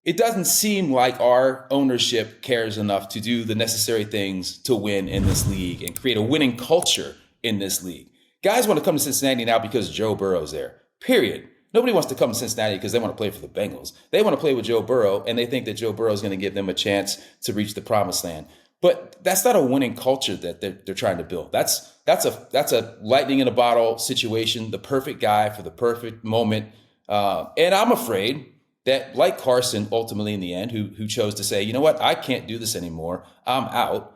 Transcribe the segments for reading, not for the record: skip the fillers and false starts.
it doesn't seem like our ownership cares enough to do the necessary things to win in this league and create a winning culture in this league. Guys want to come to Cincinnati now because Joe Burrow's there, period. Nobody wants to come to Cincinnati because they want to play for the Bengals. They want to play with Joe Burrow, and they think that Joe Burrow is going to give them a chance to reach the promised land. But that's not a winning culture that they're trying to build. That's a lightning in a bottle situation, the perfect guy for the perfect moment. And I'm afraid that, like Carson, ultimately in the end, who chose to say, you know what, I can't do this anymore, I'm out.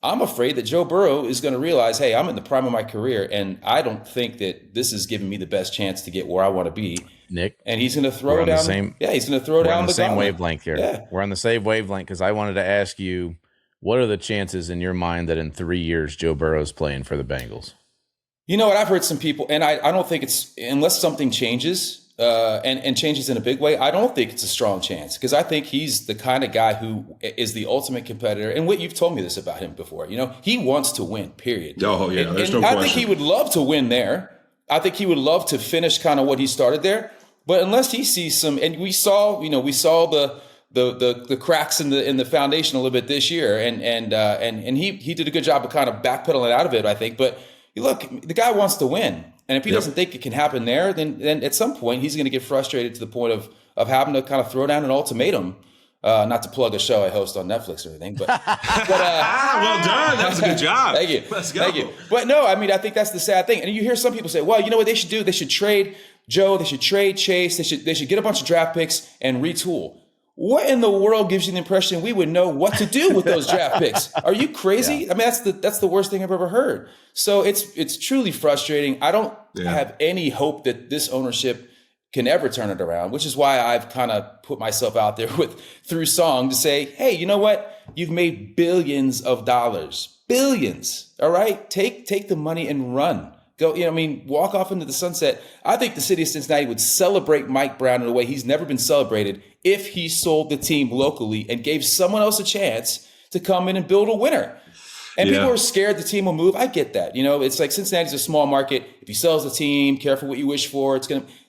I'm afraid that Joe Burrow is going to realize, hey, I'm in the prime of my career, and I don't think that this is giving me the best chance to get where I want to be. Nick, and he's going to throw down. He's going to throw down the same wavelength here. Yeah. We're on the same wavelength because I wanted to ask you, what are the chances in your mind that in 3 years Joe Burrow's playing for the Bengals? You know what? I've heard some people, and I don't think it's, unless something changes, and changes in a big way, I don't think it's a strong chance, because I think he's the kind of guy who is the ultimate competitor. And what you've told me this about him before, he wants to win, period. Oh, yeah, there's no question. I think he would love to win there. I think he would love to finish kind of what he started there. But unless he sees some, and we saw the cracks in the foundation a little bit this year, and he did a good job of kind of backpedaling out of it, I think. But look, the guy wants to win. And if he doesn't think it can happen there, then at some point he's going to get frustrated to the point of having to kind of throw down an ultimatum. Not to plug a show I host on Netflix or anything, but well done. That was a good job. Thank you. Let's go. Thank you. But no, I mean, I think that's the sad thing. And you hear some people say, well, you know what they should do? They should trade Joe. They should trade Chase. They should get a bunch of draft picks and retool. What in the world gives you the impression we would know what to do with those draft picks? Are you crazy? Yeah. I mean, that's the worst thing I've ever heard. So it's truly frustrating. I don't have any hope that this ownership can ever turn it around, which is why I've kind of put myself out there through song to say, hey, you know what? You've made billions of dollars, billions. All right, take the money and run. Go, walk off into the sunset. I think the city of Cincinnati would celebrate Mike Brown in a way he's never been celebrated if he sold the team locally and gave someone else a chance to come in and build a winner. And people are scared the team will move. I get that. It's like Cincinnati's a small market. If he sells the team, careful what you wish for.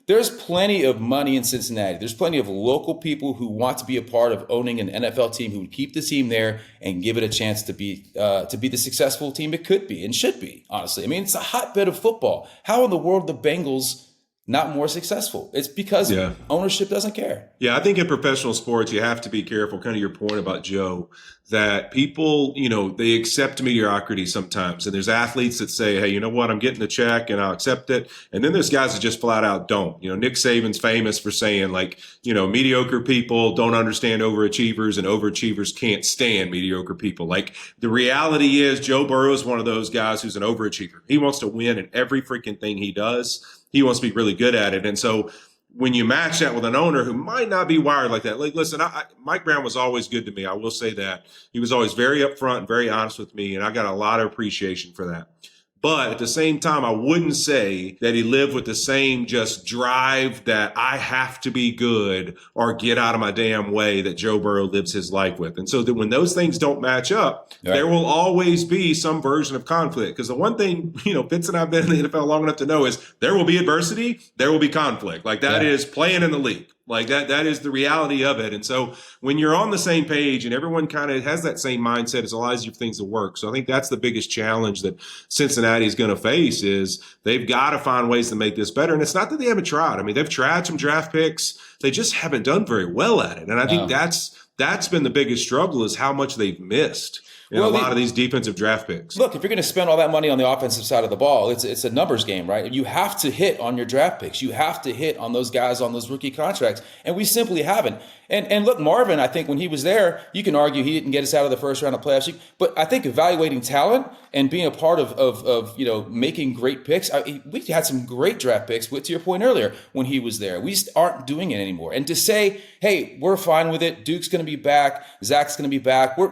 There's plenty of money in Cincinnati. There's plenty of local people who want to be a part of owning an NFL team, who would keep the team there and give it a chance to be the successful team it could be and should be, honestly. I mean, it's a hotbed of football. How in the world are the Bengals not more successful? It's because ownership doesn't care. Yeah, I think in professional sports, you have to be careful, kind of your point about Joe, that people, they accept mediocrity sometimes. And there's athletes that say, hey, you know what, I'm getting the check and I'll accept it. And then there's guys that just flat out don't. Nick Saban's famous for saying, like, mediocre people don't understand overachievers and overachievers can't stand mediocre people. Like, the reality is Joe Burrow is one of those guys who's an overachiever. He wants to win in every freaking thing he does. He wants to be really good at it. And so when you match that with an owner who might not be wired like that, like, listen, Mike Brown was always good to me. I will say that. He was always very upfront and very honest with me, and I got a lot of appreciation for that. But at the same time, I wouldn't say that he lived with the same just drive that I have to be good or get out of my damn way that Joe Burrow lives his life with. And so that when those things don't match up, there will always be some version of conflict. Because the one thing, Vince and I've been in the NFL long enough to know is there will be adversity, there will be conflict. Like, that is playing in the league. Like, that is the reality of it. And so when you're on the same page and everyone kind of has that same mindset, it's allows you things to work. So I think that's the biggest challenge that Cincinnati is going to face, is they've got to find ways to make this better. And it's not that they haven't tried. I mean, they've tried some draft picks. They just haven't done very well at it. And I think that's been the biggest struggle, is how much they've missed in a lot of these defensive draft picks. Look, if you're going to spend all that money on the offensive side of the ball, it's a numbers game, right? You have to hit on your draft picks. You have to hit on those guys on those rookie contracts. And we simply haven't. And look, Marvin, I think when he was there, you can argue he didn't get us out of the first round of playoffs. But I think evaluating talent and being a part of making great picks, we had some great draft picks, to your point earlier, when he was there. We just aren't doing it anymore. And to say, hey, we're fine with it. Duke's going to be back. Zach's going to be back. We're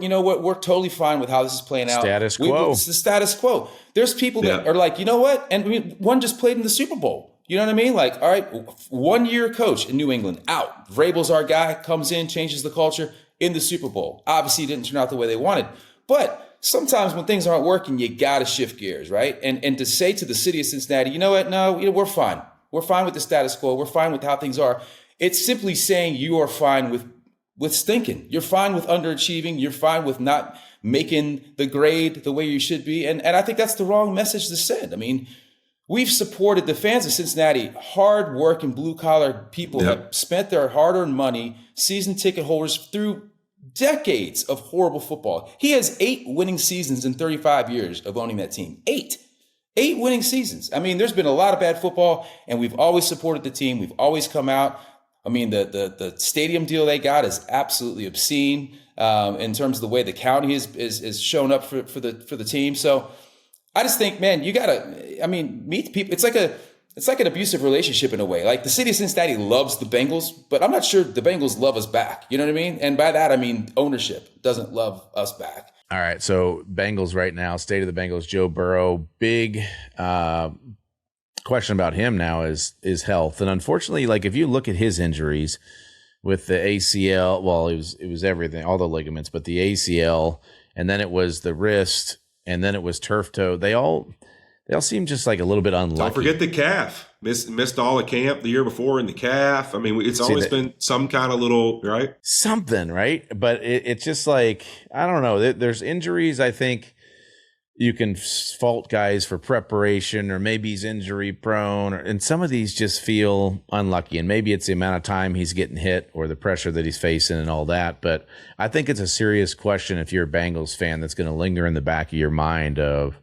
totally fine with how this is playing out. Status quo. It's the status quo. There's people that are like, you know what? And one just played in the Super Bowl. You know what I mean? Like, all right, 1 year coach in New England, out. Vrabel's our guy, comes in, changes the culture in the Super Bowl. Obviously, it didn't turn out the way they wanted. But sometimes when things aren't working, you got to shift gears, right? And to say to the city of Cincinnati, you know what? No, we're fine. We're fine with the status quo. We're fine with how things are. It's simply saying you are fine with with stinking. You're fine with underachieving. You're fine with not making the grade the way you should be. And I think that's the wrong message to send. I mean, we've supported the fans of Cincinnati, hard-working, blue-collar people have spent their hard-earned money, season ticket holders through decades of horrible football. He has 8 winning seasons in 35 years of owning that team. 8 winning seasons. I mean, there's been a lot of bad football, and we've always supported the team. We've always come out. I mean, the stadium deal they got is absolutely obscene in terms of the way the county is shown up for the team. So I just think, man, you gotta, meet people. It's like an abusive relationship in a way. Like the city of Cincinnati loves the Bengals, but I'm not sure the Bengals love us back. You know what I mean? And by that, I mean ownership doesn't love us back. All right. So Bengals right now, state of the Bengals, Joe Burrow, big question about him now is health. And unfortunately, like if you look at his injuries with the ACL, well, it was everything, all the ligaments, but the ACL, and then it was the wrist, and then it was turf toe. They all seem just like a little bit unlucky. Don't forget the calf. Missed all of camp the year before in the calf. I mean, it's always been some kind of little, right? Something, right? But it's just like, I don't know. There's injuries, I think you can fault guys for preparation, or maybe he's injury prone, and some of these just feel unlucky. And maybe it's the amount of time he's getting hit or the pressure that he's facing and all that. But I think it's a serious question if you're a Bengals fan that's going to linger in the back of your mind of,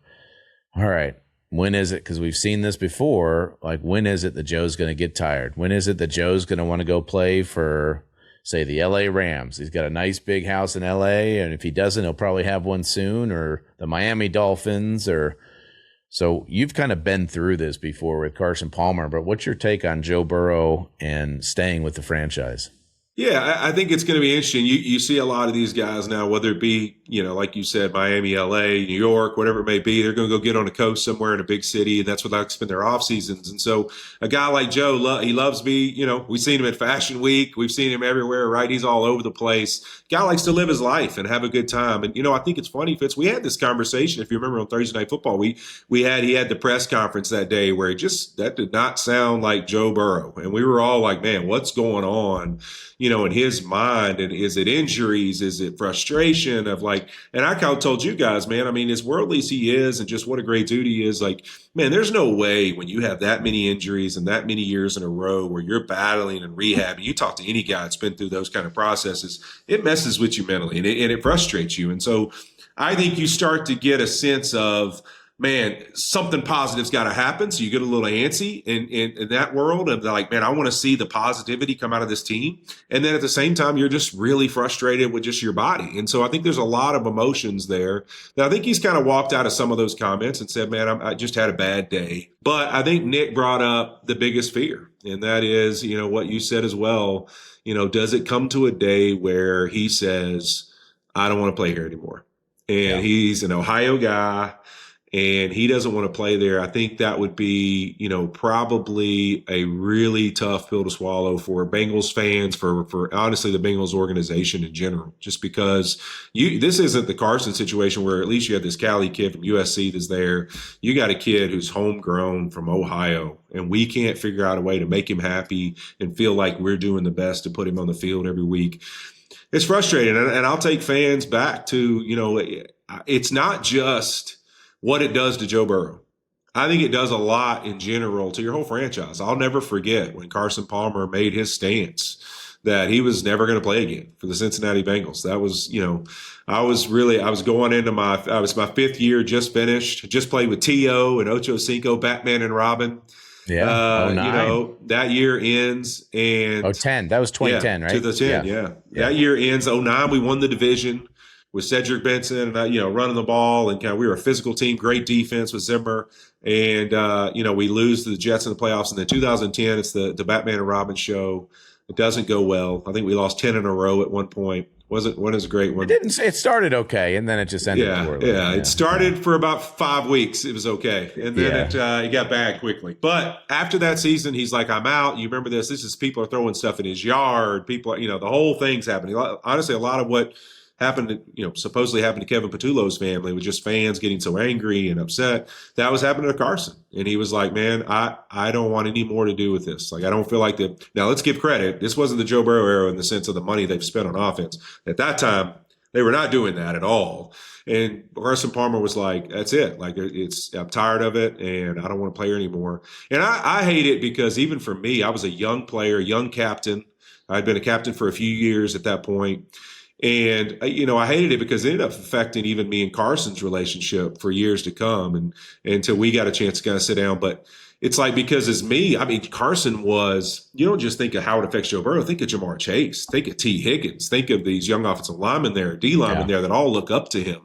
all right, when is it? Because we've seen this before. Like, when is it that Joe's going to get tired? When is it that Joe's going to want to go play for, say, the LA Rams? He's got a nice big house in LA, and if he doesn't, he'll probably have one soon, or the Miami Dolphins. So you've kind of been through this before with Carson Palmer, but what's your take on Joe Burrow and staying with the franchise? Yeah, I think it's going to be interesting. You see a lot of these guys now, whether it be, like you said, Miami, LA, New York, whatever it may be, they're going to go get on a coast somewhere in a big city, and that's what they like to spend their off seasons. And so a guy like Joe, he loves me. We've seen him at Fashion Week. We've seen him everywhere, right? He's all over the place. Guy likes to live his life and have a good time. And, I think it's funny, Fitz, we had this conversation, if you remember, on Thursday Night Football. He had the press conference that day where that did not sound like Joe Burrow. And we were all like, man, what's going on? In his mind, and is it injuries? Is it frustration of and I kind of told you guys, man, I mean, as worldly as he is and just what a great dude he is, man, there's no way when you have that many injuries and that many years in a row where you're battling and rehabbing, you talk to any guy that's been through those kind of processes, it messes with you mentally and it frustrates you. And so I think you start to get a sense of, man, something positive's got to happen. So you get a little antsy in that world of man, I want to see the positivity come out of this team. And then at the same time, you're just really frustrated with just your body. And so I think there's a lot of emotions there that I think he's kind of walked out of some of those comments and said, man, I just had a bad day. But I think Nick brought up the biggest fear. And that is, what you said as well, does it come to a day where he says, I don't want to play here anymore? And he's an Ohio guy, and he doesn't want to play there. I think that would be, probably a really tough pill to swallow for Bengals fans, for honestly the Bengals organization in general, just because this isn't the Carson situation where at least you have this Cali kid from USC that's there. You got a kid who's homegrown from Ohio, and we can't figure out a way to make him happy and feel like we're doing the best to put him on the field every week. It's frustrating. And I'll take fans back to, it's not just what it does to Joe Burrow. I think it does a lot in general to your whole franchise. I'll never forget when Carson Palmer made his stance that he was never going to play again for the Cincinnati Bengals. That was, I was going into my 5th year, just finished, just played with T.O. and Ocho Cinco, Batman and Robin. Yeah. That year ends and 10. That was 2010, right? To the 10, yeah. That year ends 09. We won the division with Cedric Benson and running the ball, and we were a physical team, great defense with Zimmer, and we lose to the Jets in the playoffs. And then 2010, it's the Batman and Robin show. It doesn't go well. I think we lost 10 in a row at one point. Wasn't a great one. It started okay, and then it just ended poorly. Yeah. It started for about 5 weeks. It was okay, and then it got bad quickly. But after that season, he's like, I'm out. You remember this? This is people are throwing stuff in his yard. People, the whole thing's happening. Honestly, a lot of what happened to, supposedly happened to Kevin Patullo's family with just fans getting so angry and upset. That was happening to Carson. And he was like, man, I don't want any more to do with this. Like, I don't feel like that. Now, let's give credit. This wasn't the Joe Burrow era in the sense of the money they've spent on offense. At that time, they were not doing that at all. And Carson Palmer was like, that's it. Like, I'm tired of it, and I don't want to play here anymore. And I hate it because even for me, I was a young player, young captain. I'd been a captain for a few years at that point. And, I hated it because it ended up affecting even me and Carson's relationship for years to come and until we got a chance to kind of sit down. But it's like, because it's me, I mean, Carson was, you don't just think of how it affects Joe Burrow. Think of Jamar Chase. Think of T. Higgins. Think of these young offensive linemen there, D linemen there that all look up to him.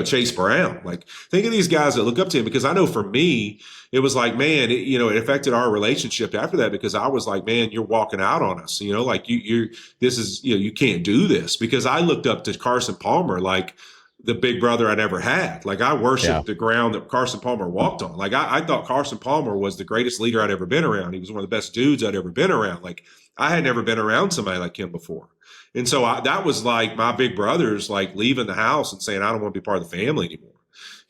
Chase Brown. Like, think of these guys that look up to him, because I know for me, it was like, man, it affected our relationship after that, because I was like, man, you're walking out on us. Like you can't do this, because I looked up to Carson Palmer like the big brother I'd ever had. Like, I worshiped the ground that Carson Palmer walked on. Like, I thought Carson Palmer was the greatest leader I'd ever been around. He was one of the best dudes I'd ever been around. Like, I had never been around somebody like him before. And so that was like my big brothers, like, leaving the house and saying, I don't want to be part of the family anymore.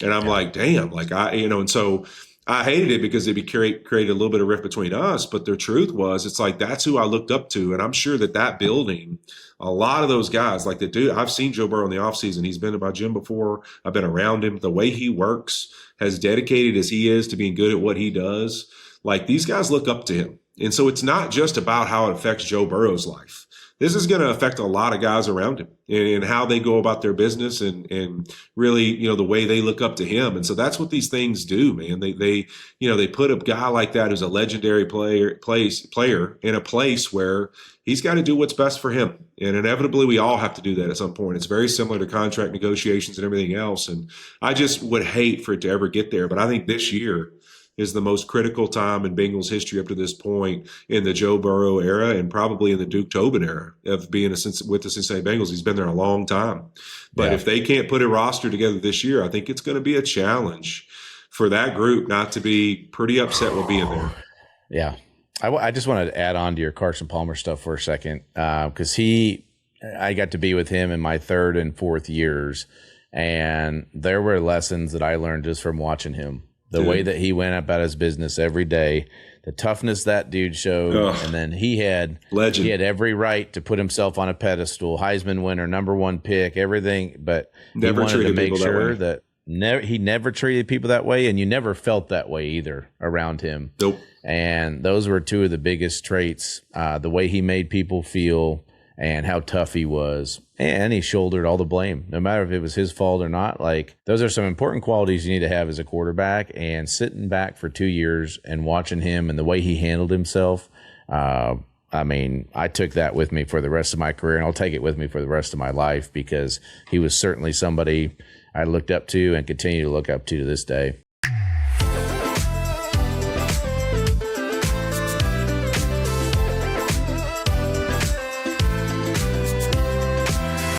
And I'm like, damn, like, and so I hated it because it created a little bit of rift between us. But the truth was, it's like, that's who I looked up to. And I'm sure that building, a lot of those guys, like the dude, I've seen Joe Burrow in the offseason. He's been to my gym before. I've been around him. The way he works, as dedicated as he is to being good at what he does, like, these guys look up to him. And so it's not just about how it affects Joe Burrow's life. This is going to affect a lot of guys around him and how they go about their business and really, the way they look up to him. And so that's what these things do, man. They put a guy like that who's a legendary player in a place where he's got to do what's best for him. And inevitably, we all have to do that at some point. It's very similar to contract negotiations and everything else. And I just would hate for it to ever get there. But I think this year is the most critical time in Bengals history up to this point in the Joe Burrow era and probably in the Duke Tobin era of being with the Cincinnati Bengals. He's been there a long time. But if they can't put a roster together this year, I think it's going to be a challenge for that group not to be pretty upset with being there. Yeah. I just wanted to add on to your Carson Palmer stuff for a second, because I got to be with him in my third and fourth years, and there were lessons that I learned just from watching him. The way that he went about his business every day, the toughness that dude showed, and then he had every right to put himself on a pedestal, Heisman winner, number one pick, everything, but never he wanted to make sure that he never treated people that way, and you never felt that way either around him. Nope. And those were two of the biggest traits, the way he made people feel and how tough he was. And he shouldered all the blame, no matter if it was his fault or not. Like, those are some important qualities you need to have as a quarterback. And sitting back for 2 years and watching him and the way he handled himself, I mean, I took that with me for the rest of my career, and I'll take it with me for the rest of my life, because he was certainly somebody I looked up to and continue to look up to this day.